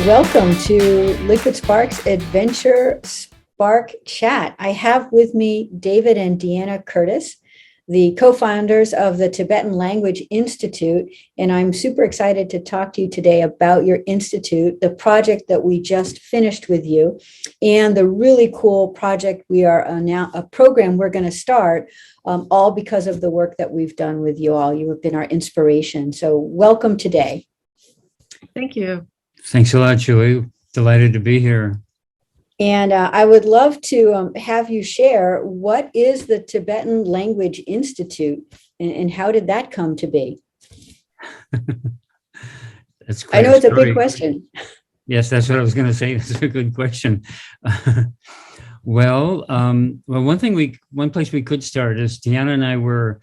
welcome to Liquid Sparks Adventure Spark Chat. I have with me David and Deanna Curtis, the co-founders of the Tibetan Language Institute, and I'm super excited to talk to you today about your institute, the project that we just finished with you, and the really cool project we are now, a program we're going to start, all because of the work that we've done with you all. You have been our inspiration. So welcome today. Thank you. Thanks a lot, Julie. Delighted to be here. And I would love to have you share, what is the Tibetan Language Institute and how did that come to be? That's I know it's a big question. Yes, that's what I was going to say. That's a good question. Well, one place we could start is Deanna and I were,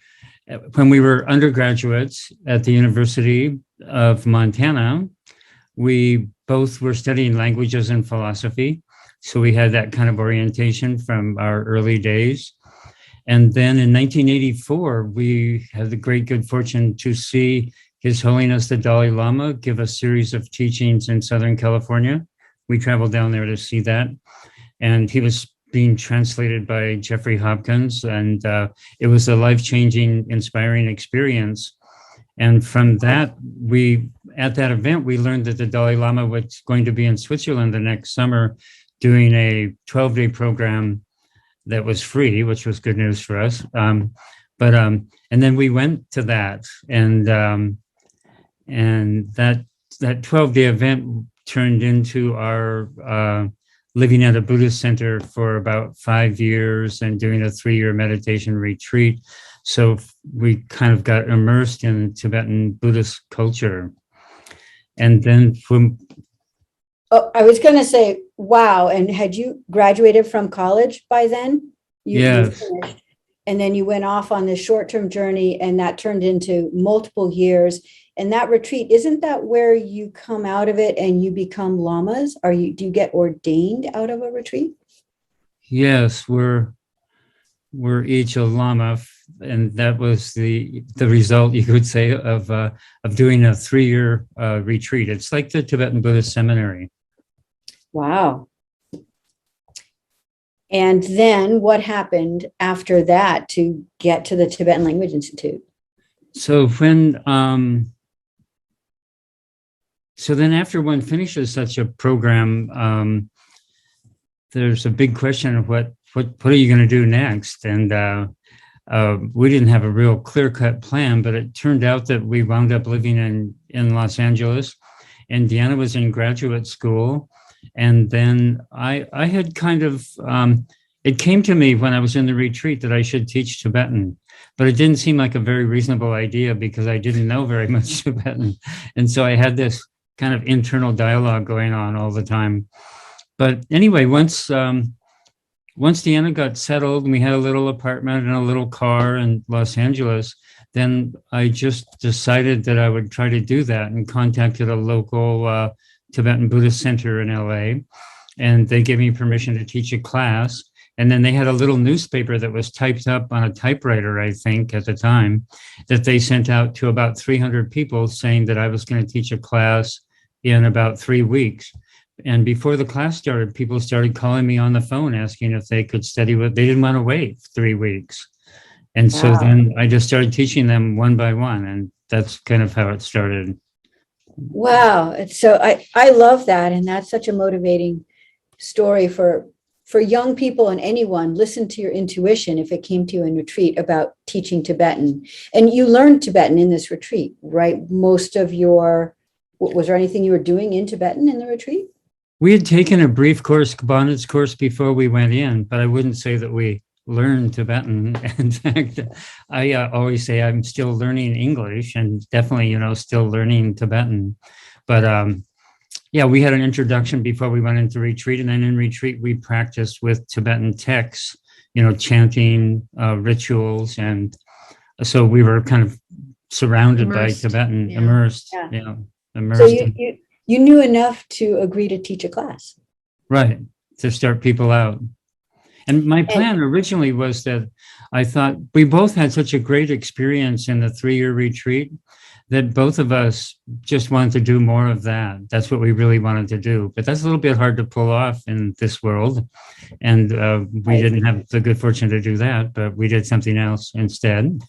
when we were undergraduates at the University of Montana, we both were studying languages and philosophy. So we had that kind of orientation from our early days. And then in 1984, we had the great good fortune to see His Holiness the Dalai Lama give a series of teachings in Southern California. We traveled down there to see that. And he was being translated by Jeffrey Hopkins. And it was a life-changing, inspiring experience. And from that, at that event, we learned that the Dalai Lama was going to be in Switzerland the next summer doing a 12-day program that was free, which was good news for us. And then we went to that, and that 12-day event turned into our living at a Buddhist center for about 5 years and doing a 3-year meditation retreat. So we kind of got immersed in Tibetan Buddhist culture. And then I was going to say, wow. And had you graduated from college by then? Yes. And then you went off on this short-term journey, and that turned into multiple years. And that retreat, isn't that where you come out of it and you become lamas? Do you get ordained out of a retreat? Yes, we're each a lama, and that was the result, you could say, of doing a 3-year retreat. It's like the Tibetan Buddhist Seminary. Wow. And then what happened after that to get to the Tibetan Language Institute? So then after one finishes such a program, there's a big question of what are you going to do next? And we didn't have a real clear-cut plan, but it turned out that we wound up living in Los Angeles, and Deanna was in graduate school. And then I had kind of, it came to me when I was in the retreat that I should teach Tibetan, but it didn't seem like a very reasonable idea because I didn't know very much Tibetan. And so I had this kind of internal dialogue going on all the time. But anyway, once Deanna got settled and we had a little apartment and a little car in Los Angeles, then I just decided that I would try to do that and contacted a local Tibetan Buddhist center in LA, and they gave me permission to teach a class. And then they had a little newspaper that was typed up on a typewriter, I think, at the time, that they sent out to about 300 people saying that I was going to teach a class in about 3 weeks. And before the class started, people started calling me on the phone asking if they could study they didn't want to wait 3 weeks. And so then I just started teaching them one by one, and that's kind of how it started. Wow. So I love that. And that's such a motivating story for young people and anyone. Listen to your intuition if it came to you in retreat about teaching Tibetan. And you learned Tibetan in this retreat, right? Was there anything you were doing in Tibetan in the retreat? We had taken a brief correspondence course before we went in, but I wouldn't say that we learned Tibetan. In fact, I always say I'm still learning English and definitely, still learning Tibetan. But we had an introduction before we went into retreat. And then in retreat, we practiced with Tibetan texts, chanting, rituals. And so we were kind of surrounded by Tibetan, immersed. Yeah. Immersed. So you knew enough to agree to teach a class. Right, to start people out. And my plan originally was that I thought we both had such a great experience in the 3-year retreat that both of us just wanted to do more of that. That's what we really wanted to do. But that's a little bit hard to pull off in this world. And we didn't have the good fortune to do that, but we did something else instead.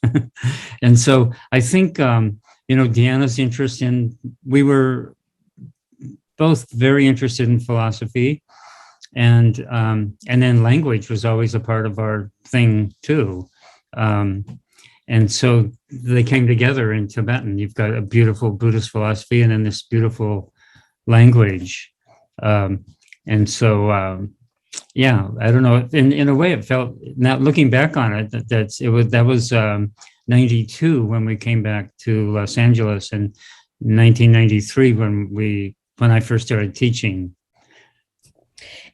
And so I think, Deanna's interest we were both very interested in philosophy. And then language was always a part of our thing too. And so they came together in Tibetan. You've got a beautiful Buddhist philosophy and then this beautiful language. And so, I don't know. In a way, it felt, now looking back on it, that was 92 when we came back to Los Angeles, and 1993 when I first started teaching.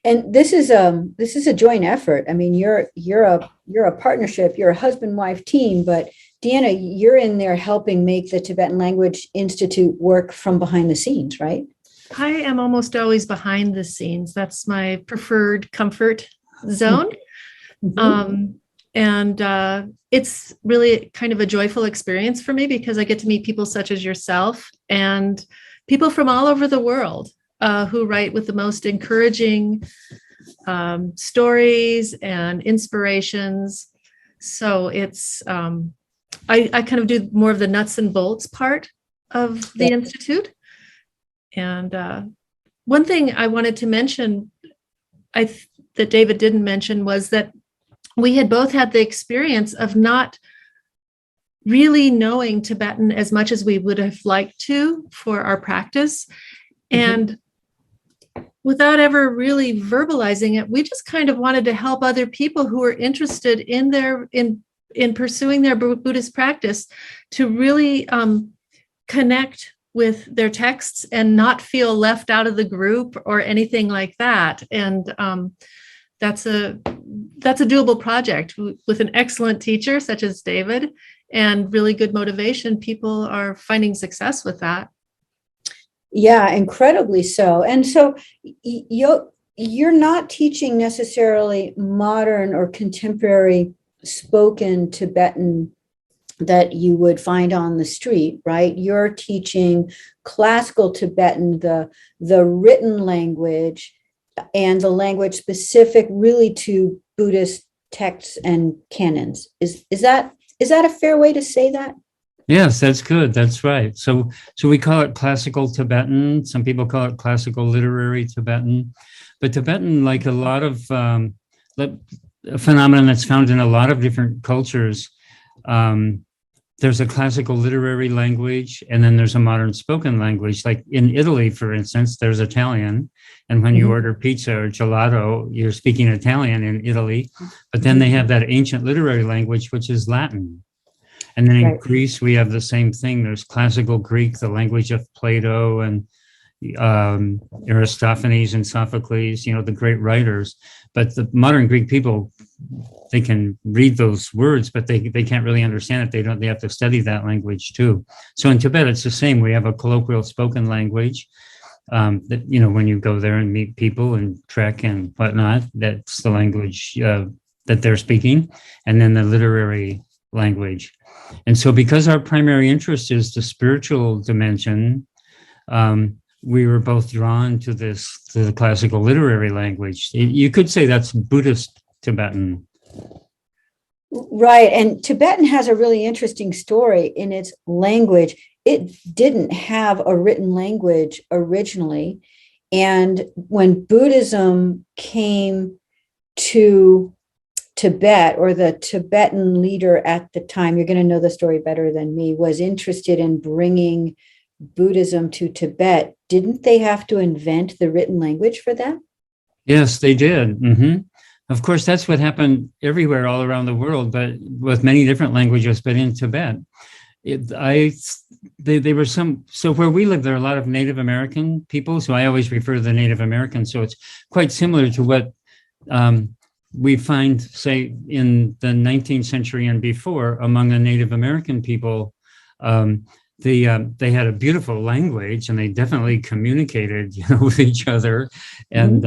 And this is a joint effort. I mean, you're a partnership. You're a husband-wife team, but Deanna, you're in there helping make the Tibetan Language Institute work from behind the scenes, right? I am almost always behind the scenes. That's my preferred comfort zone. Mm-hmm. And it's really kind of a joyful experience for me because I get to meet people such as yourself and people from all over the world who write with the most encouraging stories and inspirations. So it's, I kind of do more of the nuts and bolts part of the Institute. And one thing I wanted to mention that David didn't mention was that we had both had the experience of not really knowing Tibetan as much as we would have liked to for our practice. And without ever really verbalizing it, we just kind of wanted to help other people who were interested in pursuing their Buddhist practice to really connect with their texts and not feel left out of the group or anything like that. And that's a doable project with an excellent teacher such as David and really good motivation. People are finding success with that. Yeah, incredibly so. And so you're not teaching necessarily modern or contemporary spoken Tibetan that you would find on the street, right? You're teaching classical Tibetan, the written language and the language specific really to Buddhist texts and canons. Is that a fair way to say that? Yes, that's good. That's right. So we call it classical Tibetan. Some people call it classical literary Tibetan. But Tibetan, like a lot of a phenomenon that's found in a lot of different cultures, there's a classical literary language, and then there's a modern spoken language. Like in Italy, for instance, there's Italian. And when you order pizza or gelato, you're speaking Italian in Italy. But then they have that ancient literary language, which is Latin. And then in Greece, we have the same thing. There's classical Greek, the language of Plato and Aristophanes and Sophocles, the great writers. But the modern Greek people, they can read those words, but they can't really understand it. They have to study that language too. So in Tibet, it's the same. We have a colloquial spoken language that, when you go there and meet people and trek and whatnot, that's the language that they're speaking. And then the literary language. And so because our primary interest is the spiritual dimension, we were both drawn to the classical literary language. You could say that's Buddhist Tibetan. Right. And Tibetan has a really interesting story in its language. It didn't have a written language originally. And when Buddhism came to Tibet, or the Tibetan leader at the time, you're going to know the story better than me, was interested in bringing Buddhism to Tibet. Didn't they have to invent the written language for that? Yes, they did. Mm-hmm. Of course, that's what happened everywhere all around the world, but with many different languages, but in Tibet. So where we live, there are a lot of Native American people. So I always refer to the Native Americans. So it's quite similar to what we find, say, in the 19th century and before among the Native American people. They had a beautiful language and they definitely communicated, with each other. And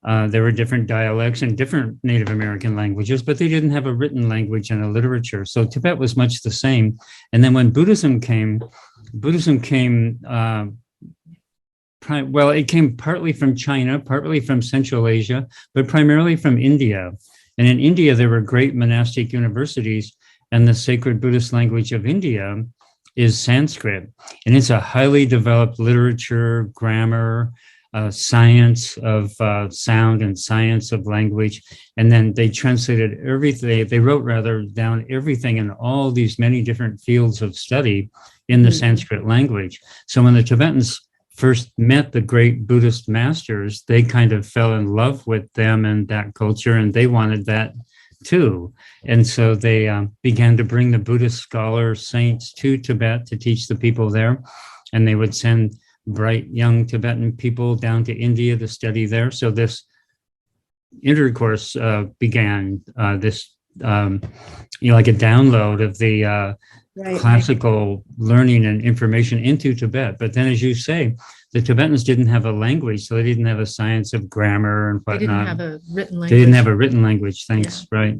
There were different dialects and different Native American languages, but they didn't have a written language and a literature. So Tibet was much the same. And then when Buddhism came, it came partly from China, partly from Central Asia, but primarily from India. And in India, there were great monastic universities, and the sacred Buddhist language of India is Sanskrit. And it's a highly developed literature, grammar, science of sound and science of language. And then they translated everything, they wrote rather down everything in all these many different fields of study in the Sanskrit language. So when the Tibetans first met the great Buddhist masters, they kind of fell in love with them and that culture, and they wanted that too. And so they began to bring the Buddhist scholars, saints to Tibet to teach the people there. And they would send bright young Tibetan people down to India to study there. So this intercourse began, like a download of the classical learning and information into Tibet. But then, as you say, the Tibetans didn't have a language, so they didn't have a science of grammar and whatnot. They didn't have a written language. They didn't have a written language, thanks, yeah.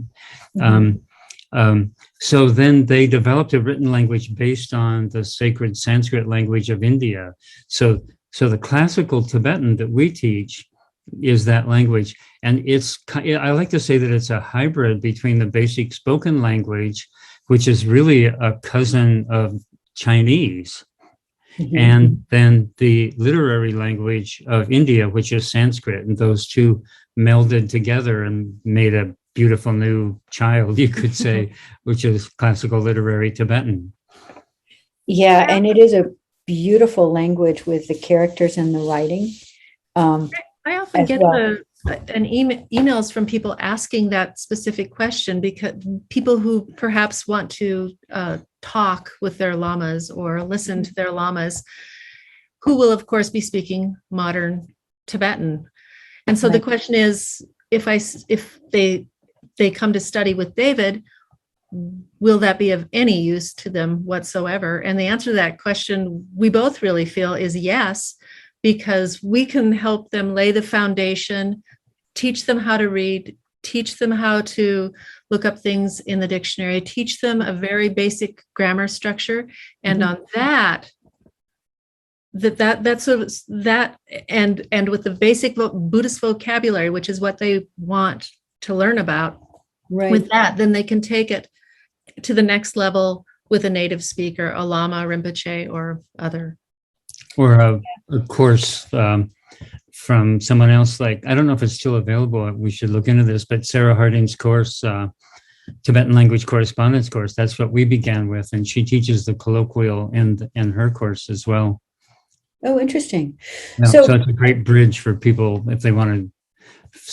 Right. So then they developed a written language based on the sacred Sanskrit language of India. So the classical Tibetan that we teach is that language. And I like to say that it's a hybrid between the basic spoken language, which is really a cousin of Chinese, and then the literary language of India, which is Sanskrit. And those two melded together and made a beautiful new child, you could say, which is classical literary Tibetan. Yeah, and it is a beautiful language with the characters and the writing. I often get emails from people asking that specific question, because people who perhaps want to talk with their lamas or listen to their lamas, who will of course be speaking modern Tibetan. And so the question is, if they come to study with David, will that be of any use to them whatsoever? And the answer to that question, we both really feel, is yes, because we can help them lay the foundation, teach them how to read, teach them how to look up things in the dictionary, teach them a very basic grammar structure. And on that and with the basic Buddhist vocabulary, which is what they want to learn about, with that, then they can take it to the next level with a native speaker, a Lama, Rinpoche, or other. Or a course from someone else, like, I don't know if it's still available, we should look into this, but Sarah Harding's course, Tibetan Language Correspondence course, that's what we began with, and she teaches the colloquial in her course as well. Oh, interesting. Yeah, so it's a great bridge for people if they want to.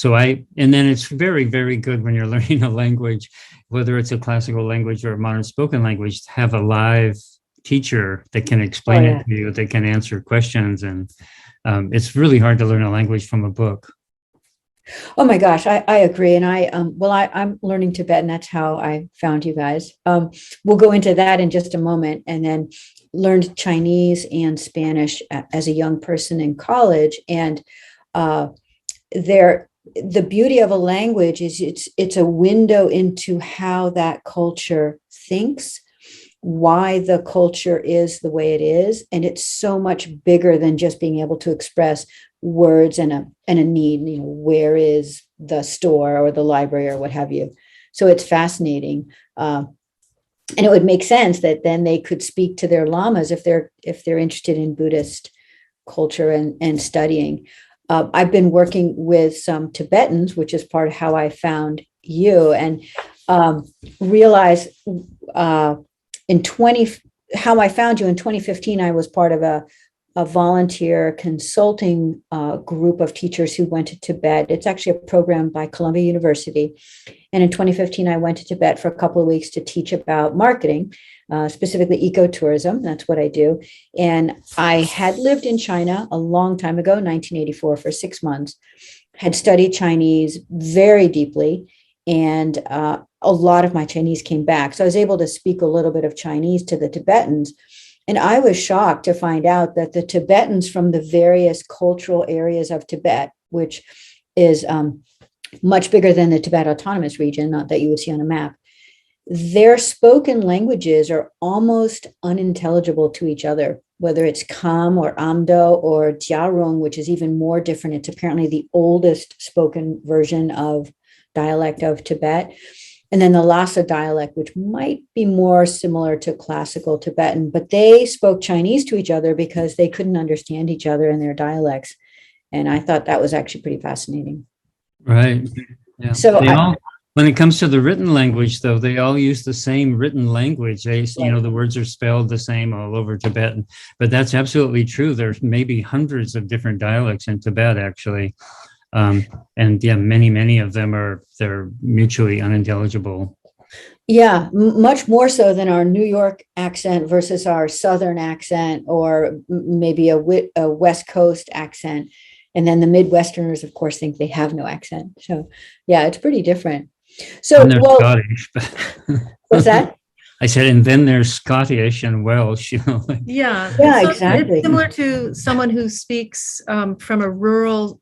And then it's very, very good when you're learning a language, whether it's a classical language or a modern spoken language, to have a live teacher that can explain it to you, that can answer questions. And it's really hard to learn a language from a book. Oh my gosh, I agree. And I'm learning Tibetan. That's how I found you guys. We'll go into that in just a moment. And then learned Chinese and Spanish as a young person in college. And the beauty of a language is it's a window into how that culture thinks, why the culture is the way it is. And it's so much bigger than just being able to express words and a need, where is the store or the library or what have you. So it's fascinating. And it would make sense that then they could speak to their lamas if they're interested in Buddhist culture and studying. I've been working with some Tibetans, which is part of how I found you, and realized how I found you in 2015. I was part of a volunteer consulting group of teachers who went to Tibet. It's actually a program by Columbia University. And in 2015, I went to Tibet for a couple of weeks to teach about marketing, specifically ecotourism. That's what I do. And I had lived in China a long time ago, 1984, for 6 months, had studied Chinese very deeply. And a lot of my Chinese came back. So I was able to speak a little bit of Chinese to the Tibetans. And I was shocked to find out that the Tibetans from the various cultural areas of Tibet, which is much bigger than the Tibet Autonomous Region, not that you would see on a map. Their spoken languages are almost unintelligible to each other, whether it's Kam or Amdo or Jiarong, which is even more different. It's apparently the oldest spoken version of dialect of Tibet. And then the Lhasa dialect, which might be more similar to classical Tibetan, but they spoke Chinese to each other because they couldn't understand each other in their dialects. And I thought that was actually pretty fascinating. Right. Yeah. So when it comes to the written language, though, they all use the same written language. The words are spelled the same all over Tibetan. But that's absolutely true. There's maybe hundreds of different dialects in Tibet, actually. And many of them they're mutually unintelligible. Yeah, much more so than our New York accent versus our Southern accent, or maybe a West Coast accent. And then the Midwesterners, of course, think they have no accent. So, yeah, it's pretty different. So, and they're Scottish. What's that? I said, and then there's Scottish and Welsh. Yeah, So exactly. it's similar to someone who speaks from a rural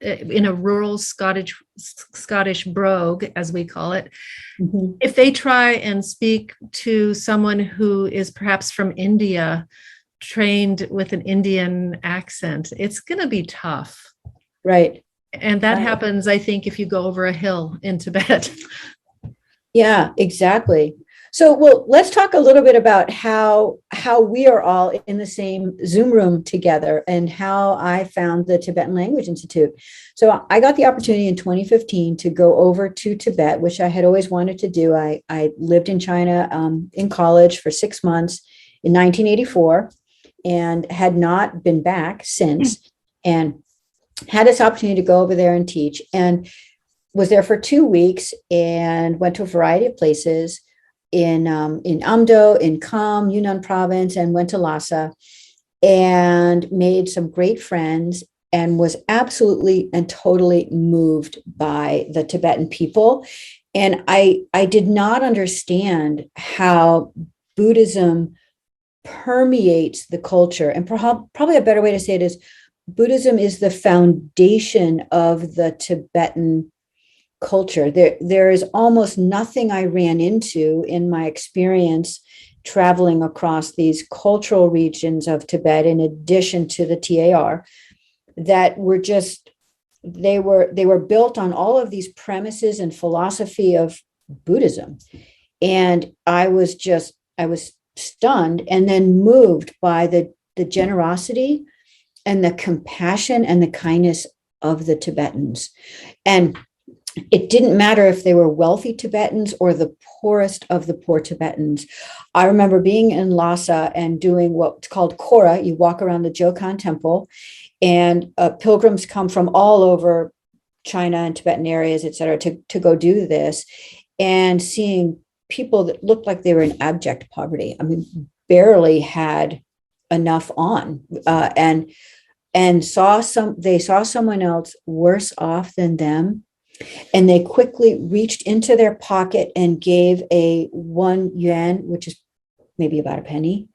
Scottish brogue, as we call it. Mm-hmm. If they try and speak to someone who is perhaps from India, trained with an Indian accent, it's going to be tough. Right. And that happens, I think, if you go over a hill in Tibet. Yeah, exactly. So, well, let's talk a little bit about how we are all in the same Zoom room together and how I found the Tibetan Language Institute. So I got the opportunity in 2015 to go over to Tibet, which I had always wanted to do. I lived in China in college for 6 months in 1984 and had not been back since, and had this opportunity to go over there and teach, and was there for 2 weeks and went to a variety of places in Amdo, in Kham, Yunnan province, and went to Lhasa and made some great friends and was absolutely and totally moved by the Tibetan people. And I did not understand how Buddhism permeates the culture. And probably a better way to say it is Buddhism is the foundation of the Tibetan culture. There is almost nothing I ran into in my experience traveling across these cultural regions of Tibet, in addition to the TAR, that were just, they were built on all of these premises and philosophy of Buddhism. And I was stunned and then moved by the generosity and the compassion and the kindness of the Tibetans. And it didn't matter if they were wealthy Tibetans or the poorest of the poor Tibetans. I remember being in Lhasa and doing what's called Kora. You walk around the Jokan temple, and pilgrims come from all over China and Tibetan areas, et cetera, to go do this, and seeing people that looked like they were in abject poverty. I mean, barely had enough on, and they saw someone else worse off than them. And they quickly reached into their pocket and gave a 1 yuan, which is maybe about a penny,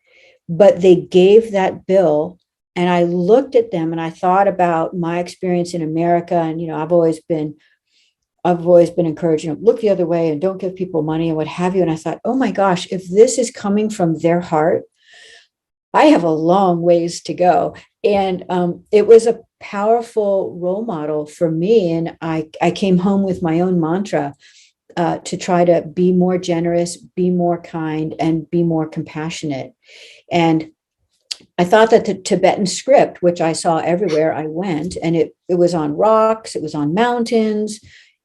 but they gave that bill. And I looked at them and I thought about my experience in America. And, I've always been encouraged, look the other way and don't give people money and what have you. And I thought, oh my gosh, if this is coming from their heart, I have a long ways to go. And it was a powerful role model for me. And I came home with my own mantra to try to be more generous, be more kind, and be more compassionate. And I thought that the Tibetan script, which I saw everywhere I went, and it was on rocks, it was on mountains,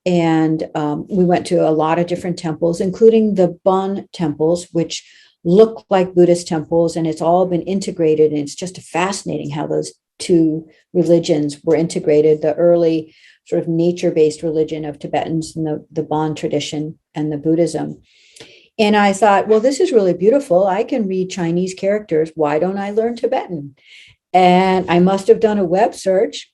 and we went to a lot of different temples, including the Bon temples, which look like Buddhist temples, and it's all been integrated. And it's just fascinating how those two religions were integrated, the early sort of nature-based religion of Tibetans and the Bon tradition and the Buddhism. And I thought, well, this is really beautiful. I can read Chinese characters. Why don't I learn Tibetan? And I must have done a web search,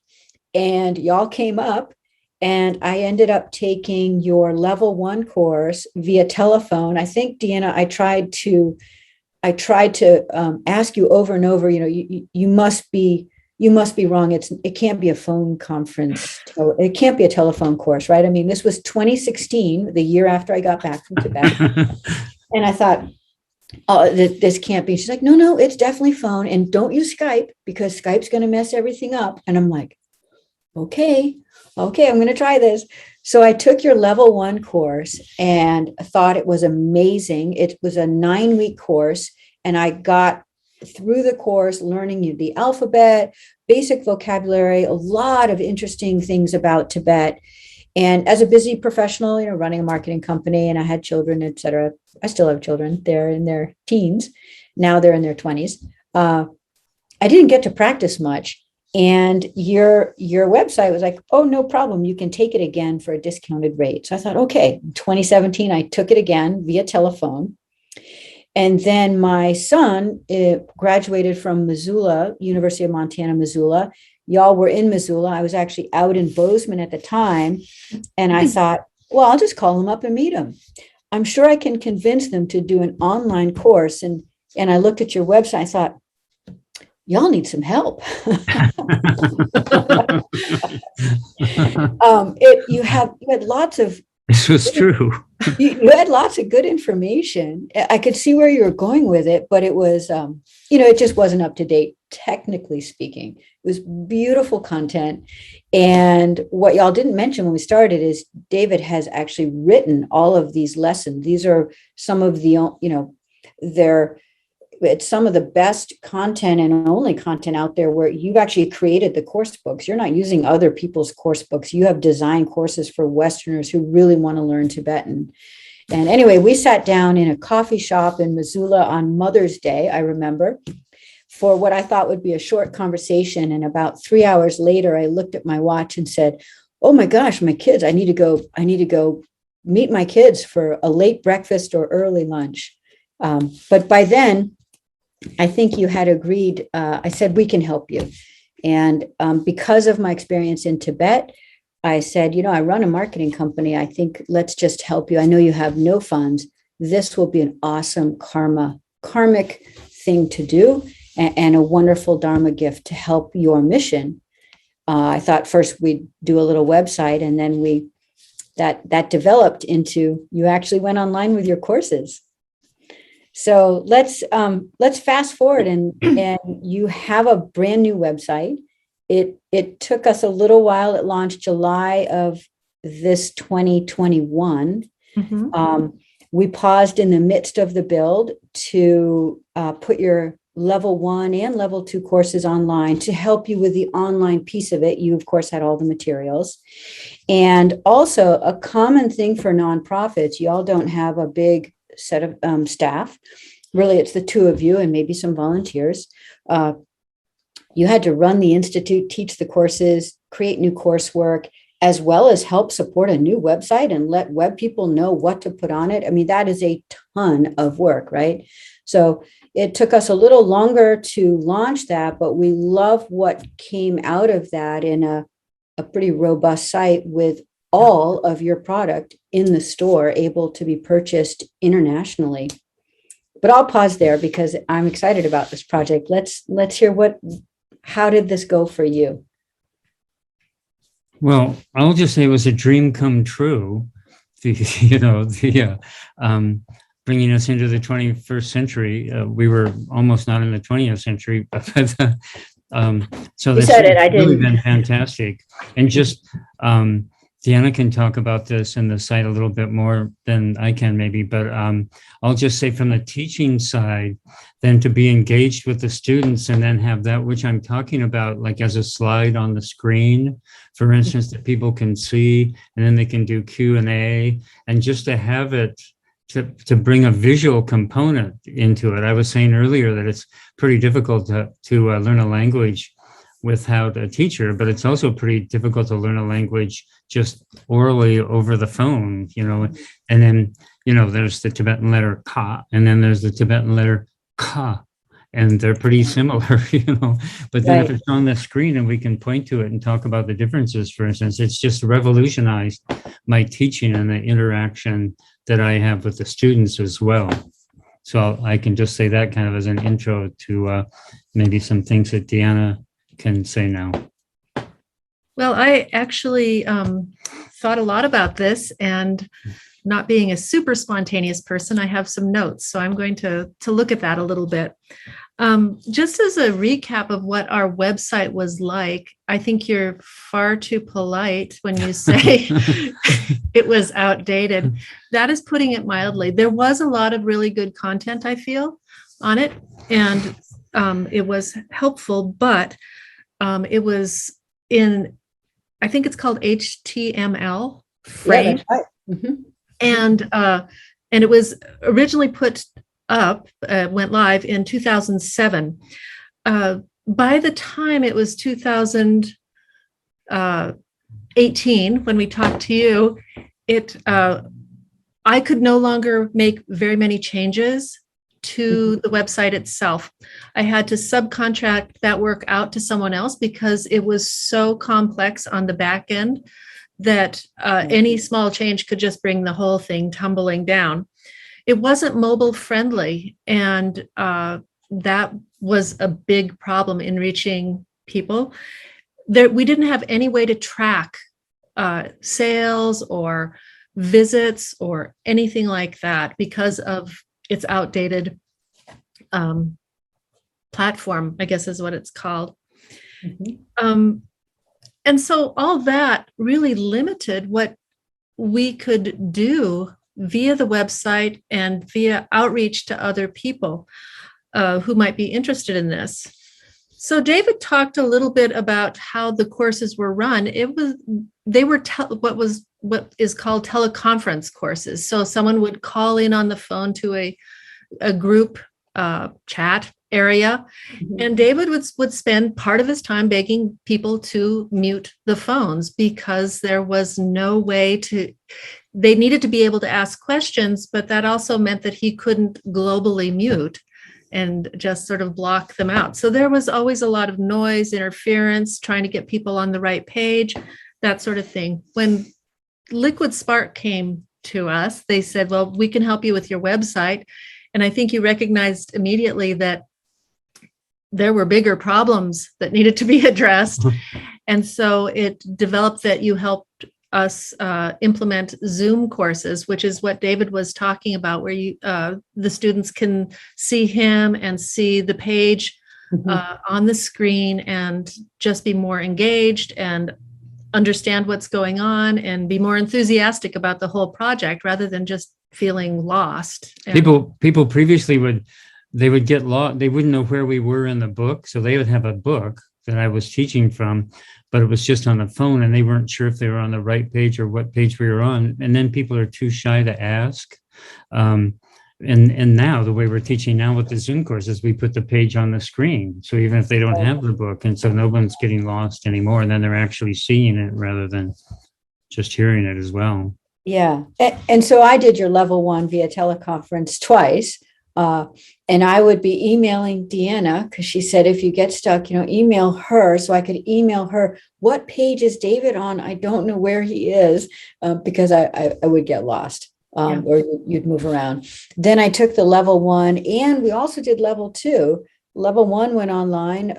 and y'all came up. And I ended up taking your level 1 course via telephone. I think, Deanna, I tried to ask you over and over, you must be you must be wrong. It can't be a phone conference. It can't be a telephone course, right? I mean, this was 2016, the year after I got back from Tibet. And I thought, oh, this can't be. She's like, no, it's definitely phone. And don't use Skype because Skype's going to mess everything up. And I'm like, okay, I'm going to try this. So I took your level 1 course and thought it was amazing. It was a 9-week course. And I got through the course learning the alphabet, basic vocabulary, a lot of interesting things about Tibet. And as a busy professional, running a marketing company, and I had children, et cetera. I still have children. They're in their teens. Now they're in their 20s. I didn't get to practice much. And your website was like, oh, no problem. You can take it again for a discounted rate. So I thought, okay, 2017, I took it again via telephone. And then my son graduated from Missoula, University of Montana, Missoula. Y'all were in Missoula. I was actually out in Bozeman at the time. And I thought, well, I'll just call him up and meet him. I'm sure I can convince them to do an online course. And I looked at your website. I thought, y'all need some help. You had lots of. This was true. You had lots of good information. I could see where you were going with it, but it was, it just wasn't up to date, technically speaking. It was beautiful content. And what y'all didn't mention when we started is David has actually written all of these lessons. These are some of the, it's some of the best content and only content out there where you've actually created the course books. You're not using other people's course books. You have designed courses for Westerners who really want to learn Tibetan. And anyway, we sat down in a coffee shop in Missoula on Mother's Day, I remember, for what I thought would be a short conversation. And about 3 hours later, I looked at my watch and said, oh my gosh, my kids, I need to go meet my kids for a late breakfast or early lunch. But by then, I think you had agreed. I said, we can help you. And because of my experience in Tibet, I said, I run a marketing company. I think let's just help you. I know you have no funds. This will be an awesome karmic thing to do and a wonderful Dharma gift to help your mission. I thought first we'd do a little website, and then that developed into you actually went online with your courses. So let's fast forward and you have a brand new website. It took us a little while. It launched July of this 2021. Mm-hmm. We paused in the midst of the build to put your level 1 and level 2 courses online to help you with the online piece of it. You, of course, had all the materials. And also a common thing for nonprofits, y'all don't have a big set of staff. Really, it's the 2 of you and maybe some volunteers. You had to run the institute, teach the courses, create new coursework, as well as help support a new website and let web people know what to put on it. I mean, that is a ton of work, right? So it took us a little longer to launch that, but we love what came out of that in a pretty robust site with all of your product in the store able to be purchased internationally. But I'll pause there because I'm excited about this project. Let's hear how did this go for you? Well, I'll just say it was a dream come true. Bringing us into the 21st century. We were almost not in the 20th century, but so that's really been fantastic. And just Deanna can talk about this in the site a little bit more than I can maybe, but I'll just say from the teaching side, then to be engaged with the students and then have that, which I'm talking about, like as a slide on the screen, for instance, that people can see, and then they can do Q&A, and just to have it, to bring a visual component into it. I was saying earlier that it's pretty difficult to learn a language without a teacher, but it's also pretty difficult to learn a language just orally over the phone, and then, there's the Tibetan letter ka, and then there's the Tibetan letter ka, and they're pretty similar, but then if it's on the screen and we can point to it and talk about the differences, for instance, it's just revolutionized my teaching and the interaction that I have with the students as well. So I can just say that kind of as an intro to maybe some things that Deanna can say now? Well, I actually thought a lot about this, and not being a super spontaneous person, I have some notes. So I'm going to look at that a little bit. Just as a recap of what our website was like, I think you're far too polite when you say it was outdated. That is putting it mildly. There was a lot of really good content, I feel, on it, and it was helpful, but it was in, I think it's called HTML frame. Yeah, that's right. And it was originally put up, went live in 2007. By the time it was 2018, when we talked to you, I could no longer make very many changes to the website itself. I had to subcontract that work out to someone else because it was so complex on the back end that any small change could just bring the whole thing tumbling down. It wasn't mobile friendly, and that was a big problem in reaching people. We didn't have any way to track sales or visits or anything like that because of its outdated platform, I guess is what it's called. And so all that really limited what we could do via the website and via outreach to other people who might be interested in this. So David talked a little bit about how the courses were run. They were what is called teleconference courses. So someone would call in on the phone to a group chat area, and David would spend part of his time begging people to mute the phones because there was no way to. They needed to be able to ask questions, but that also meant that he couldn't globally mute and just sort of block them out. So there was always a lot of noise, interference, trying to get people on the right page, that sort of thing. When Liquid Spark came to us, they said, well, we can help you with your website. And I think you recognized immediately that there were bigger problems that needed to be addressed. And so it developed that you helped us implement Zoom courses, which is what David was talking about, where the students can see him and see the page on the screen and just be more engaged and understand what's going on and be more enthusiastic about the whole project rather than just feeling lost. People previously would get lost. They wouldn't know where we were in the book. So they would have a book that I was teaching from, but it was just on the phone and they weren't sure if they were on the right page or what page we were on. And then people are too shy to ask. And now the way we're teaching now with the Zoom courses, we put the page on the screen. So even if they don't have the book, and so no one's getting lost anymore, and then they're actually seeing it rather than just hearing it as well. Yeah. And so I did your level 1 via teleconference twice. And I would be emailing Deanna because she said, if you get stuck, email her. So I could email her, what page is David on? I don't know where he is, because I would get lost, or you'd move around. Then I took the level 1, and we also did level 2. Level 1 went online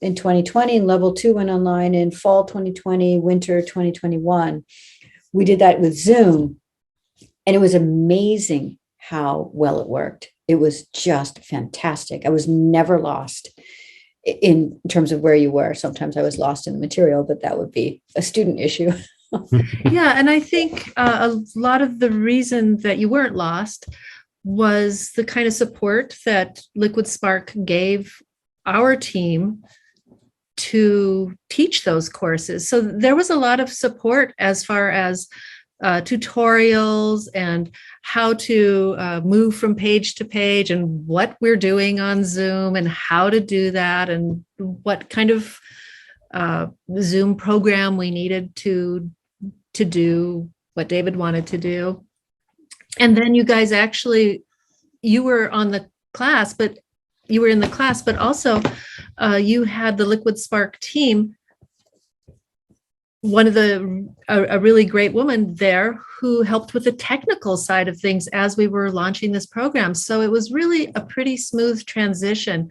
in 2020, and level 2 went online in fall 2020, winter 2021. We did that with Zoom, and it was amazing how well it worked. It was just fantastic. I was never lost in terms of where you were. Sometimes I was lost in the material, but that would be a student issue. Yeah, and I think a lot of the reason that you weren't lost was the kind of support that Liquid Spark gave our team to teach those courses. So there was a lot of support as far as tutorials and how to move from page to page and what we're doing on Zoom and how to do that and what kind of Zoom program we needed to do what David wanted to do. And then you guys you were on the class, but you were in the class, but also you had the Liquid Spark team. A really great woman there who helped with the technical side of things as we were launching this program. So it was really a pretty smooth transition.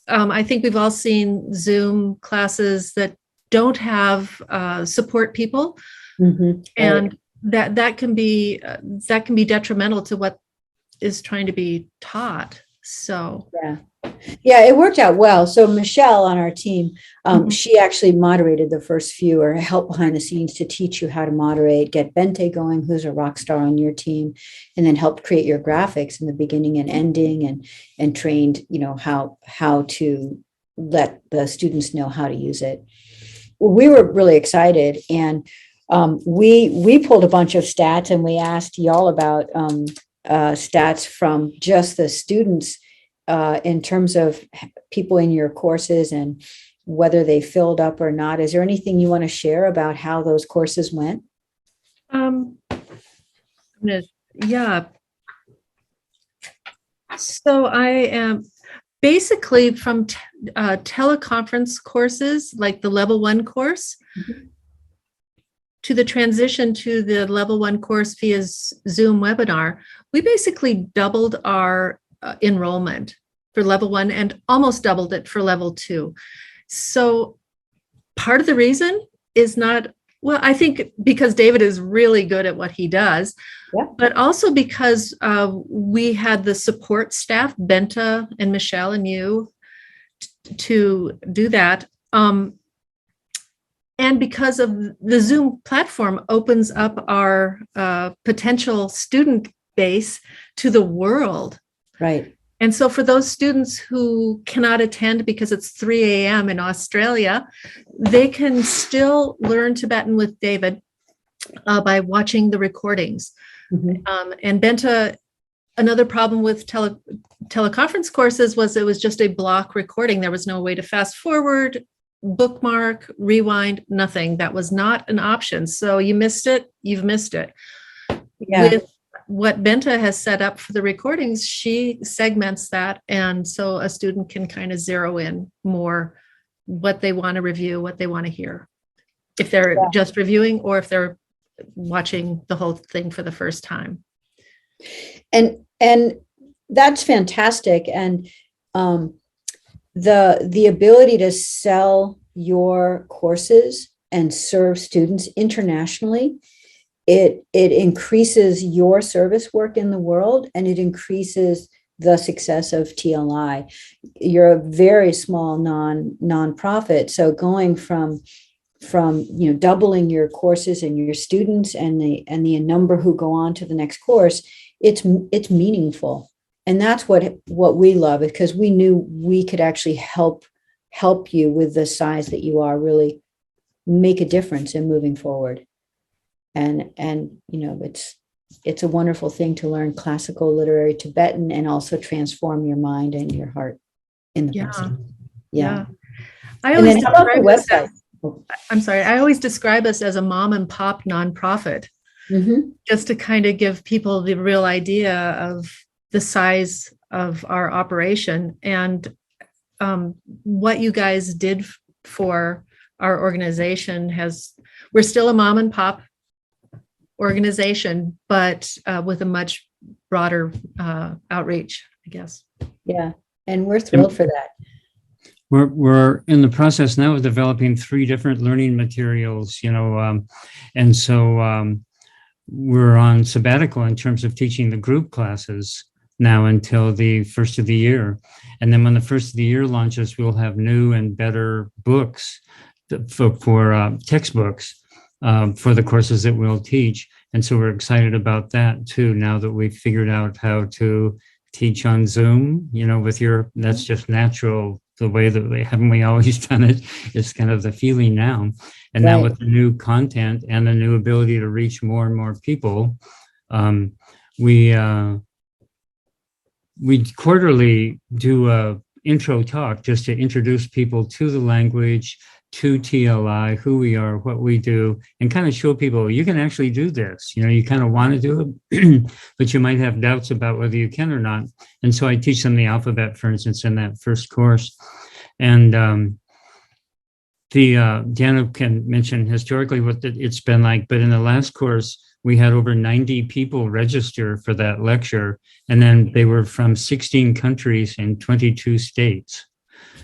I think we've all seen Zoom classes that don't have support people, and that can be detrimental to what is trying to be taught. So yeah, it worked out well. So Michelle on our team, she actually moderated the first few, or helped behind the scenes to teach you how to moderate, get Bente going, who's a rock star on your team, and then helped create your graphics in the beginning and ending, and trained, how to let the students know how to use it. We were really excited, and we pulled a bunch of stats, and we asked y'all about stats from just the students in terms of people in your courses and whether they filled up or not. Is there anything you want to share about how those courses went? Yeah. So I am basically from teleconference courses, like the level 1 course, to the transition to the level 1 course via Zoom webinar. We basically doubled our enrollment for level 1 and almost doubled it for level 2. So part of the reason is not, well, I think because David is really good at what he does, but also because we had the support staff, Benta and Michelle and you, to do that. And because of the Zoom platform opens up our potential student base to the world. Right. And so for those students who cannot attend because it's 3 a.m. in Australia, they can still learn Tibetan with David by watching the recordings. And Benta, another problem with teleconference courses was it was just a block recording. There was no way to fast forward, bookmark, rewind, nothing. That was not an option. So you missed it, you've missed it. With what Benta has set up for the recordings, she segments that. And so a student can kind of zero in more what they want to review, what they want to hear. If they're just reviewing or if they're watching the whole thing for the first time. And that's fantastic. And the ability to sell your courses and serve students internationally, it increases your service work in the world, and it increases the success of TLI. You're a very small nonprofit, so going from doubling your courses and your students and the number who go on to the next course, it's meaningful. And that's what we love, because we knew we could actually help you with the size that you are, really make a difference in moving forward. And it's a wonderful thing to learn classical literary Tibetan and also transform your mind and your heart in the process. I always describe us as a mom and pop nonprofit, just to kind of give people the real idea of the size of our operation and what you guys did for our organization. We're still a mom and pop organization, but with a much broader outreach, I guess. Yeah, and we're thrilled for that. We're in the process now of developing 3 different learning materials, and so we're on sabbatical in terms of teaching the group classes now until the first of the year. And then when the first of the year launches, we'll have new and better books for textbooks for the courses that we'll teach. And so we're excited about that too, now that we've figured out how to teach on Zoom, that's just natural, the way that haven't we always done it? It's kind of the feeling now. And now with the new content and the new ability to reach more and more people, we quarterly do a intro talk just to introduce people to the language, to TLI, who we are, what we do, and kind of show people you can actually do this. You kind of want to do it, but you might have doubts about whether you can or not. And so I teach them the alphabet, for instance, in that first course. And Deanna can mention historically what it's been like, but in the last course, we had over 90 people register for that lecture, and then they were from 16 countries in 22 states.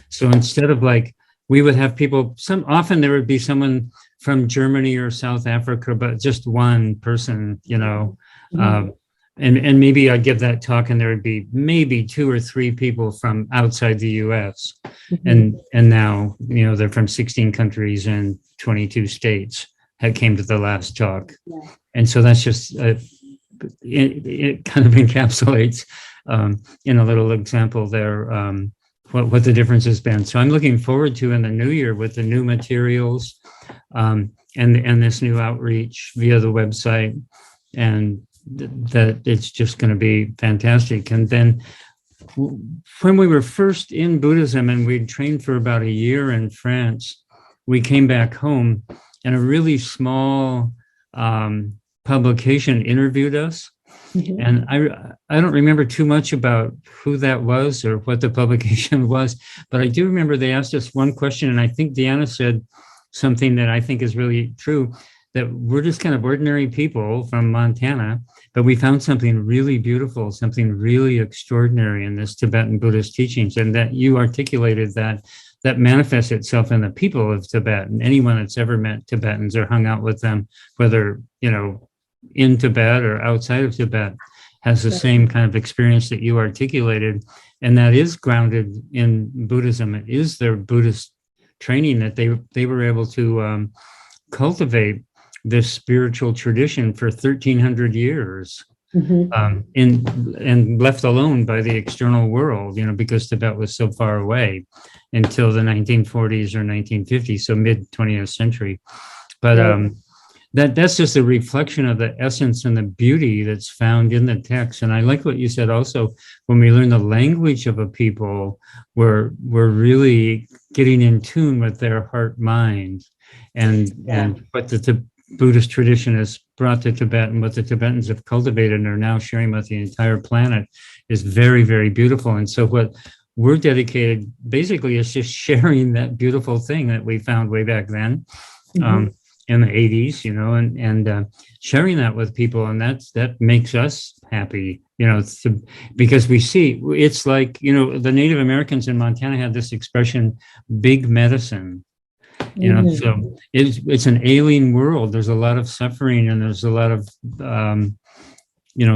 So instead of like, we would have people, often there would be someone from Germany or South Africa, but just one person, and maybe I'd give that talk and there would be maybe 2 or 3 people from outside the US. And now, they're from 16 countries and 22 states that came to the last talk. Yeah. And so that's just, it kind of encapsulates in a little example there, what the difference has been. So I'm looking forward to in the new year with the new materials and this new outreach via the website, and that it's just going to be fantastic. And then when we were first in Buddhism and we'd trained for about a year in France, we came back home and a really small publication interviewed us. And I don't remember too much about who that was or what the publication was, but I do remember they asked us one question, and I think Deanna said something that I think is really true, that we're just kind of ordinary people from Montana, but we found something really beautiful, something really extraordinary in this Tibetan Buddhist teachings, and that you articulated that manifests itself in the people of Tibet, and anyone that's ever met Tibetans or hung out with them, whether, in Tibet or outside of Tibet, has the same kind of experience that you articulated. And that is grounded in Buddhism. It is their Buddhist training that they were able to cultivate this spiritual tradition for 1,300 years, and left alone by the external world, because Tibet was so far away until the 1940s or 1950s, so mid 20th century. But that's just a reflection of the essence and the beauty that's found in the text. And I like what you said also, when we learn the language of a people, we're really getting in tune with their heart mind and what the Buddhist tradition has brought to Tibet, and what the Tibetans have cultivated and are now sharing with the entire planet is very, very beautiful. And so what we're dedicated basically is just sharing that beautiful thing that we found way back then. In the 80s, and sharing that with people. And that makes us happy, because we see it's like, the Native Americans in Montana had this expression, big medicine, so it's an alien world. There's a lot of suffering, and there's a lot of,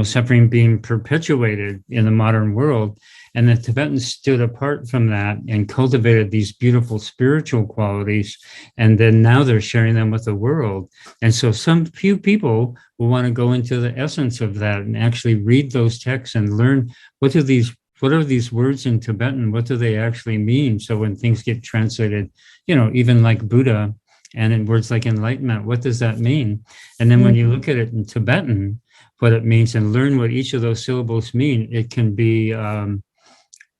suffering being perpetuated in the modern world. And the Tibetans stood apart from that and cultivated these beautiful spiritual qualities. And then now they're sharing them with the world. And so some few people will want to go into the essence of that and actually read those texts and learn what are these words in Tibetan? What do they actually mean? So when things get translated, even like Buddha and in words like enlightenment, what does that mean? And then when you look at it in Tibetan, what it means, and learn what each of those syllables mean, it can be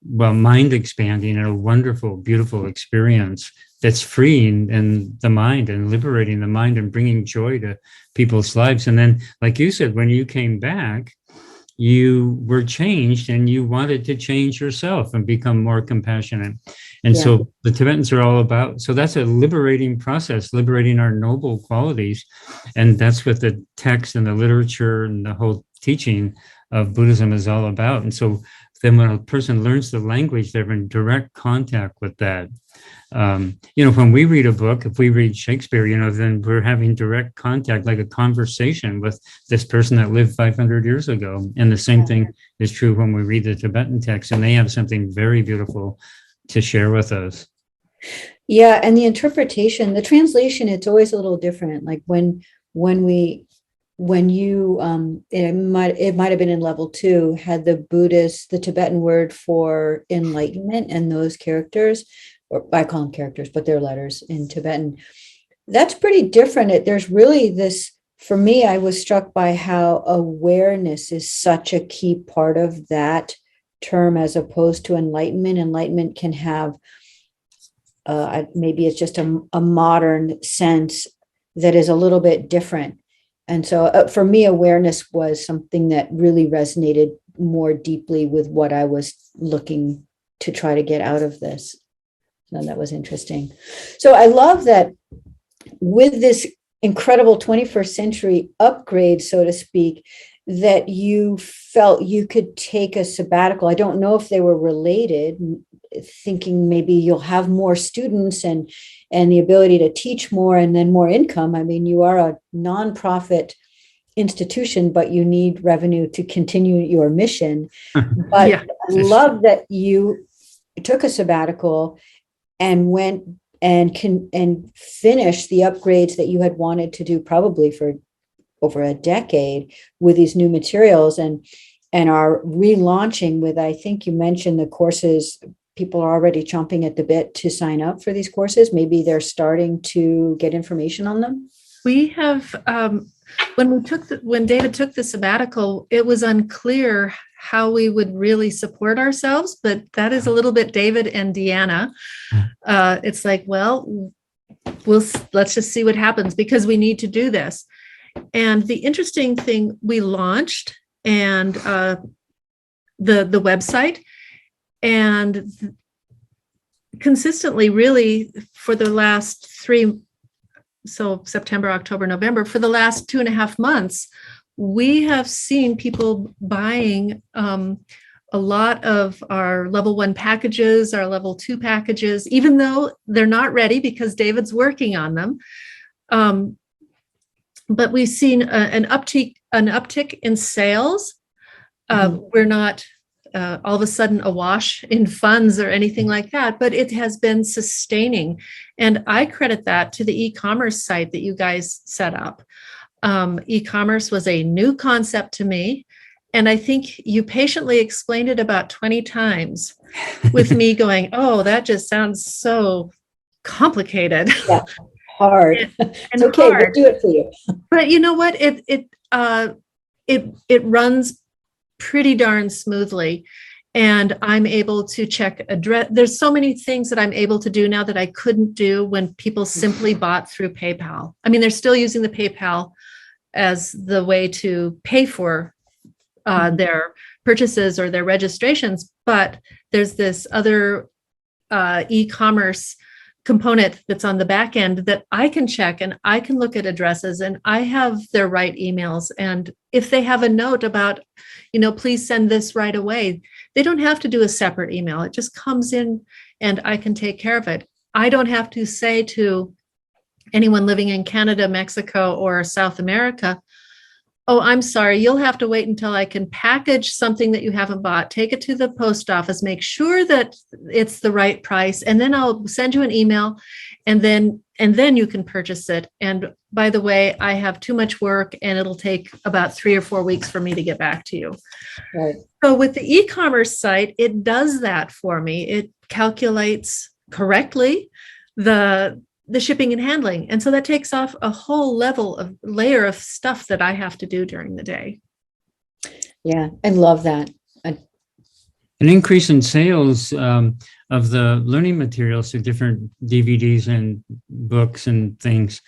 mind expanding and a wonderful, beautiful experience that's freeing in the mind and liberating the mind and bringing joy to people's lives. And then, like you said, when you came back, you were changed and you wanted to change yourself and become more compassionate. And so the Tibetans are all about, so that's a liberating process, liberating our noble qualities. And that's what the text and the literature and the whole teaching of Buddhism is all about. And so then when a person learns the language, they're in direct contact with that. When we read a book, if we read Shakespeare, then we're having direct contact, like a conversation with this person that lived 500 years ago. And the same thing is true when we read the Tibetan text, and they have something very beautiful to share with us. Yeah, and the interpretation, the translation, it's always a little different. Like when you it might have been in level 2, had the Tibetan word for enlightenment and those characters, or I call them characters, but they're letters in Tibetan. That's pretty different. There's really this, for me, I was struck by how awareness is such a key part of that term as opposed to enlightenment. Enlightenment can have, maybe it's just a modern sense that is a little bit different. And so for me, awareness was something that really resonated more deeply with what I was looking to try to get out of this. So that was interesting. So I love that with this incredible 21st century upgrade, so to speak, that you felt you could take a sabbatical. I don't know if they were related, thinking maybe you'll have more students and the ability to teach more and then more income. I mean, you are a nonprofit institution, but you need revenue to continue your mission. But Yeah. I love that you took a sabbatical and went and finished the upgrades that you had wanted to do probably for over a decade with these new materials, and are relaunching with, I think you mentioned the courses. People are already chomping at the bit to sign up for these courses. Maybe they're starting to get information on them. We have, when David took the sabbatical, it was unclear how we would really support ourselves, but that is a little bit David and Deanna. It's like, well, let's just see what happens, because we need to do this. And the interesting thing, we launched and the website, and consistently, really, for the last so September, October, November, for the last 2.5 months, we have seen people buying a lot of our level 1 packages, our level 2 packages, even though they're not ready because David's working on them. But we've seen an uptick in sales. We're not all of a sudden awash in funds or anything like that, but it has been sustaining. And I credit that to the e-commerce site that you guys set up. E-commerce was a new concept to me. And I think you patiently explained it about 20 times with me going, oh, that just sounds so complicated. Yeah, hard. It's okay, hard. We'll do it for you. But you know what? It runs pretty darn smoothly, and I'm able to check address. There's so many things that I'm able to do now that I couldn't do when people simply bought through PayPal. I mean, they're still using the PayPal as the way to pay for their purchases or their registrations, but there's this other e-commerce component that's on the back end that I can check, and I can look at addresses, and I have their right emails. And if they have a note about, please send this right away, they don't have to do a separate email. It just comes in and I can take care of it. I don't have to say to anyone living in Canada, Mexico, or South America, oh, I'm sorry, you'll have to wait until I can package something that you haven't bought, take it to the post office, make sure that it's the right price, and then I'll send you an email, and then you can purchase it. And by the way, I have too much work, and it'll take about 3 or 4 weeks for me to get back to you. Right. So with the e-commerce site, it does that for me. It calculates correctly the shipping and handling. And so that takes off a whole layer of stuff that I have to do during the day. Yeah, I love that. An increase in sales of the learning materials, so different DVDs and books and things.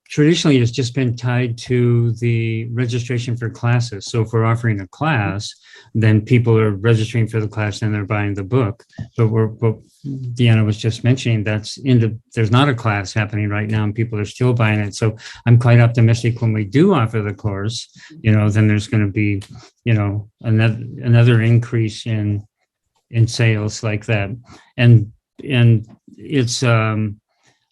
Traditionally, it's just been tied to the registration for classes. So if we're offering a class, then people are registering for the class and they're buying the book. But what Deanna was just mentioning, there's not a class happening right now, and people are still buying it. So I'm quite optimistic when we do offer the course, then there's going to be, another increase in sales like that. And it's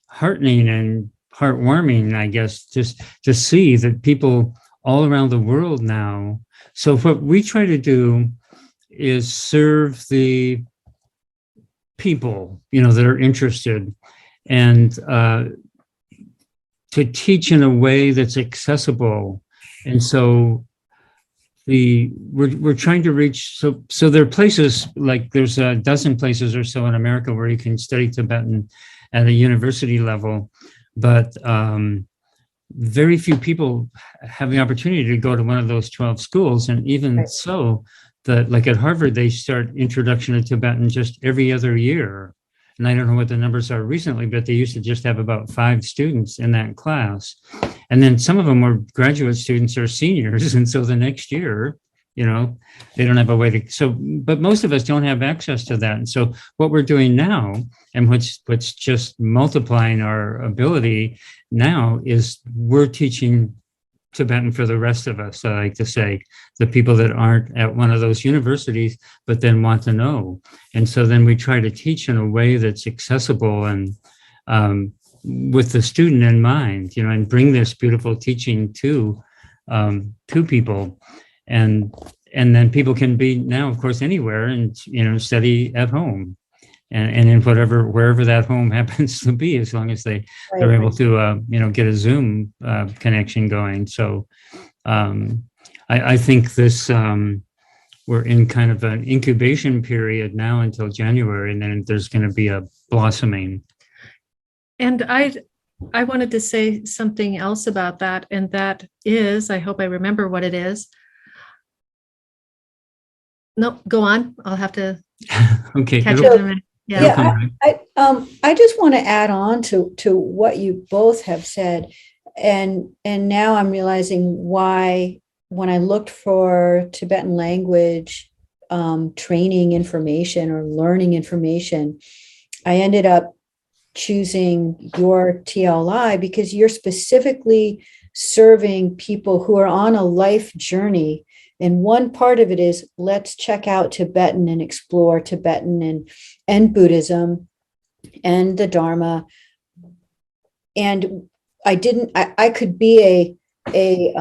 heartening and heartwarming, I guess, just to see that people all around the world now. So what we try to do is serve the people, that are interested, and to teach in a way that's accessible. And so we're trying to reach, so there are places, like there's a dozen places or so in America where you can study Tibetan at a university level, but very few people have the opportunity to go to one of those 12 schools. And even so, like at Harvard, they start Introduction to Tibetan just every other year. And I don't know what the numbers are recently, but they used to just have about 5 students in that class. And then some of them were graduate students or seniors. And so the next year, they don't have a way to, but most of us don't have access to that. And so what we're doing now, and what's just multiplying our ability now, is we're teaching Tibetan for the rest of us. I like to say, the people that aren't at one of those universities, but then want to know. And so then we try to teach in a way that's accessible and with the student in mind, and bring this beautiful teaching to people. And then people can be now, of course, anywhere and, study at home. And in wherever that home happens to be, as long as they're able to, get a Zoom connection going. So I think this, we're in kind of an incubation period now until January, and then there's going to be a blossoming. And I wanted to say something else about that, and that is, I hope I remember what it is. No, go on. I'll have to okay. catch up in a minute. I just want to add on to what you both have said, and now I'm realizing why when I looked for Tibetan language training information or learning information, I ended up choosing your TLI because you're specifically serving people who are on a life journey. And one part of it is, let's check out Tibetan and explore Tibetan and Buddhism and the Dharma. And I could be a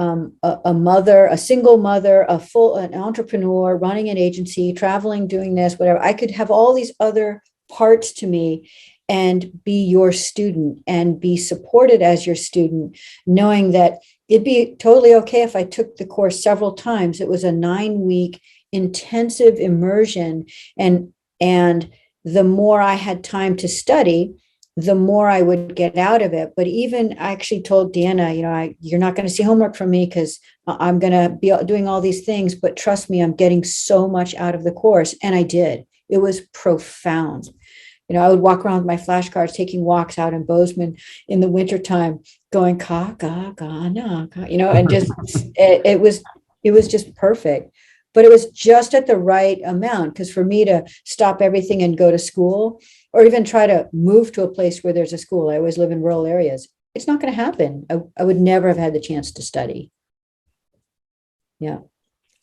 mother, a single mother, an entrepreneur, running an agency, traveling, doing this, whatever. I could have all these other parts to me and be your student and be supported as your student, knowing that it'd be totally okay if I took the course several times. It was a 9-week intensive immersion. And the more I had time to study, the more I would get out of it. But even I actually told Deanna, you're not going to see homework from me because I'm going to be doing all these things, but trust me, I'm getting so much out of the course. And I did. It was profound. I would walk around with my flashcards, taking walks out in Bozeman in the wintertime, going ka ga ga na, and just it was just perfect. But it was just at the right amount, because for me to stop everything and go to school, or even try to move to a place where there's a school, I always live in rural areas, it's not going to happen. I would never have had the chance to study. Yeah.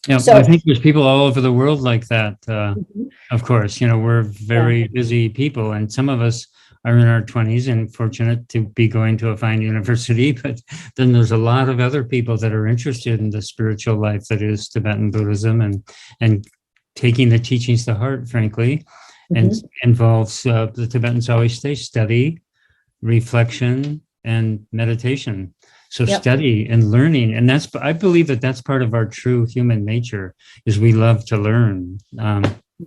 Yeah, so I think there's people all over the world like that. Of course, we're very busy people, and some of us are in our 20s and fortunate to be going to a fine university. But then there's a lot of other people that are interested in the spiritual life that is Tibetan Buddhism and taking the teachings to heart, frankly, and involves the Tibetans always say study, reflection, and meditation. So study and learning, and I believe that's part of our true human nature, is we love to learn.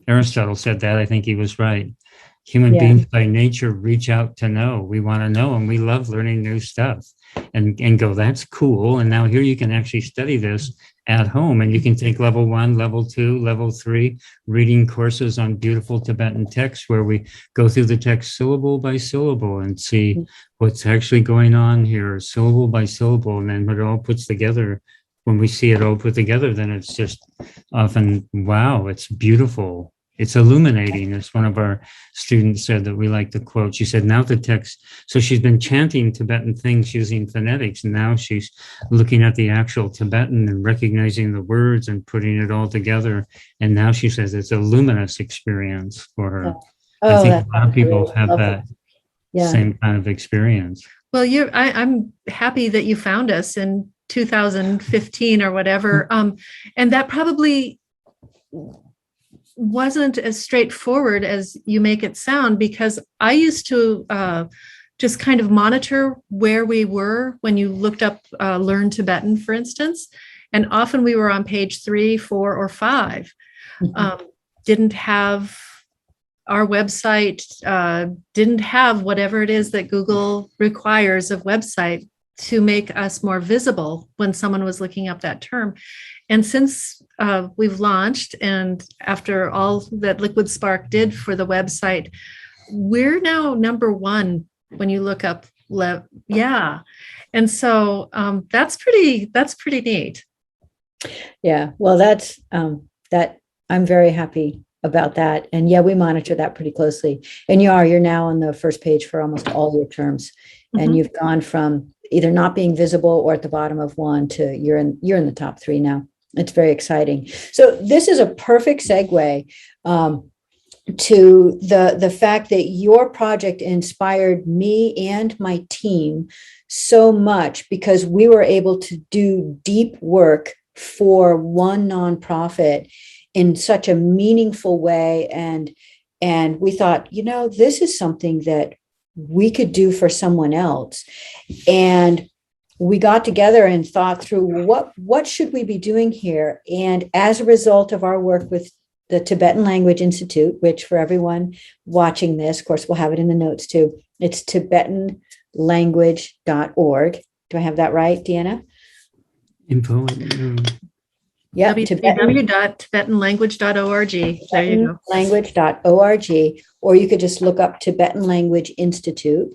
Aristotle said that. I think he was right. Human beings by nature reach out to know. We want to know, and we love learning new stuff and go, that's cool. And now here you can actually study this at home, and you can take level 1, level 2, level 3 reading courses on beautiful Tibetan texts where we go through the text syllable by syllable and see what's actually going on here, syllable by syllable. And then when it all puts together, when we see it all put together, then it's just often, wow, it's beautiful. It's illuminating, as one of our students said that we like to quote. She said, now the text, so she's been chanting Tibetan things using phonetics, and now she's looking at the actual Tibetan and recognizing the words and putting it all together. And now she says it's a luminous experience for her. I think a lot of people have that same kind of experience. Well, I'm happy that you found us in 2015 or whatever. And that probably wasn't as straightforward as you make it sound, because I used to just kind of monitor where we were when you looked up Learn Tibetan, for instance. And often we were on page 3, 4, or 5. Didn't have our website, didn't have whatever it is that Google requires of website to make us more visible when someone was looking up that term. And since we've launched, and after all that Liquid Spark did for the website, we're now number 1 when you look up. And so that's pretty neat. Yeah. Well, that's that. I'm very happy about that. And we monitor that pretty closely. And you're now on the first page for almost all your terms. And you've gone from either not being visible or at the bottom of one to you're in the top 3 now. It's very exciting. So this is a perfect segue to the fact that your project inspired me and my team so much, because we were able to do deep work for one nonprofit in such a meaningful way. And we thought, this is something that we could do for someone else. And we got together and thought through what should we be doing here. And as a result of our work with the Tibetan Language Institute, which for everyone watching this, of course, we'll have it in the notes too. It's tibetanlanguage.org. Do I have that right, Deanna? Info. Yeah, www.tibetanlanguage.org. There you go. Language.org, or you could just look up Tibetan Language Institute.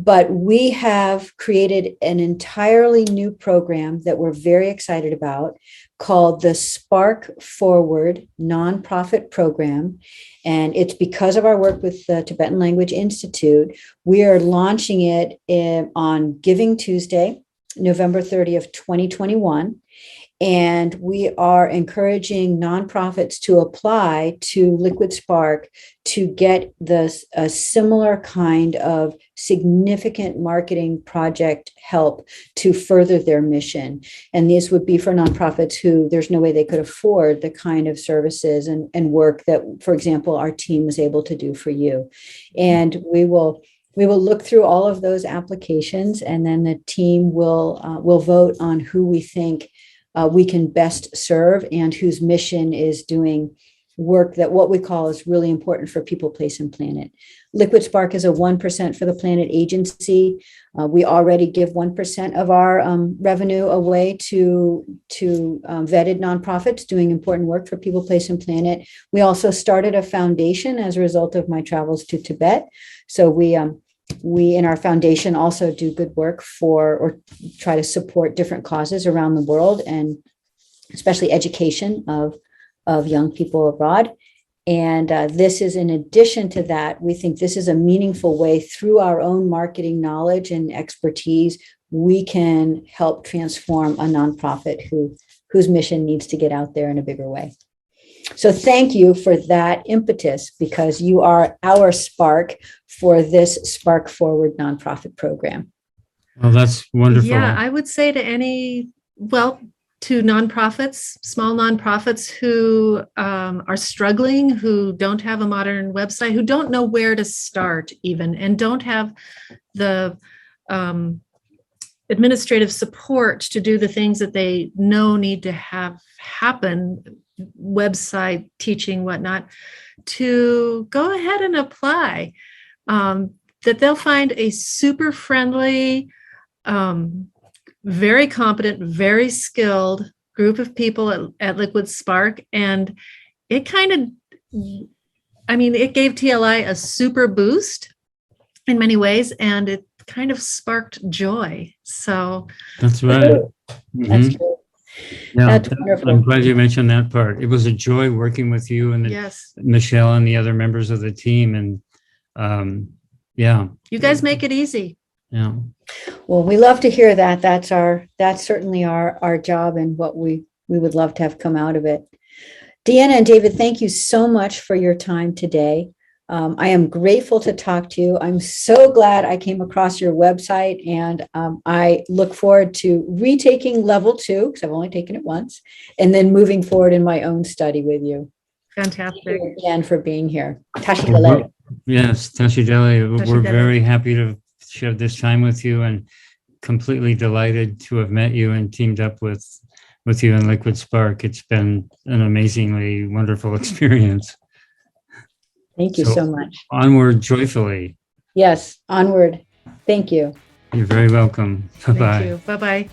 But we have created an entirely new program that we're very excited about called the Spark Forward Nonprofit Program. And it's because of our work with the Tibetan Language Institute. We are launching it on Giving Tuesday, November 30th, 2021. And we are encouraging nonprofits to apply to Liquid Spark to get a similar kind of significant marketing project help to further their mission. And these would be for nonprofits who there's no way they could afford the kind of services and work that, for example, our team was able to do for you. And we will look through all of those applications, and then the team will vote on who we think we can best serve and whose mission is doing work that what we call is really important for people, place, and planet. Liquid Spark is a 1% for the planet agency. We already give 1% of our revenue away to vetted nonprofits doing important work for people, place, and planet. We also started a foundation as a result of my travels to Tibet. So we in our foundation also do good work or try to support different causes around the world, and especially education of young people abroad. And this is in addition to that. We think this is a meaningful way through our own marketing knowledge and expertise, we can help transform a nonprofit whose mission needs to get out there in a bigger way. So thank you for that impetus, because you are our spark for this Spark Forward nonprofit program. Well, that's wonderful. Yeah, I would say to to nonprofits, small nonprofits who are struggling, who don't have a modern website, who don't know where to start even, and don't have the administrative support to do the things that they know need to have happen, website, teaching, whatnot, to go ahead and apply. That they'll find a super friendly, very competent, very skilled group of people at Liquid Spark. And it it gave TLI a super boost in many ways, and it kind of sparked joy. So that's right. Mm-hmm. That's true. Yeah, That's wonderful. I'm glad you mentioned that part. It was a joy working with you and yes, Michelle and the other members of the team. And you guys make it easy. Yeah. Well, we love to hear that. That's certainly our job, and what we would love to have come out of it. Deanna and David, thank you so much for your time today. I am grateful to talk to you. I'm so glad I came across your website, and I look forward to retaking level 2, because I've only taken it once, and then moving forward in my own study with you. Fantastic. Thank you again for being here. Tashi Delay. Yes, Tashi Delay. We're very happy to share this time with you, and completely delighted to have met you and teamed up with you in Liquid Spark. It's been an amazingly wonderful experience. Thank you so much. Onward joyfully. Yes, onward. Thank you. You're very welcome. Bye-bye. Thank you. Bye-bye.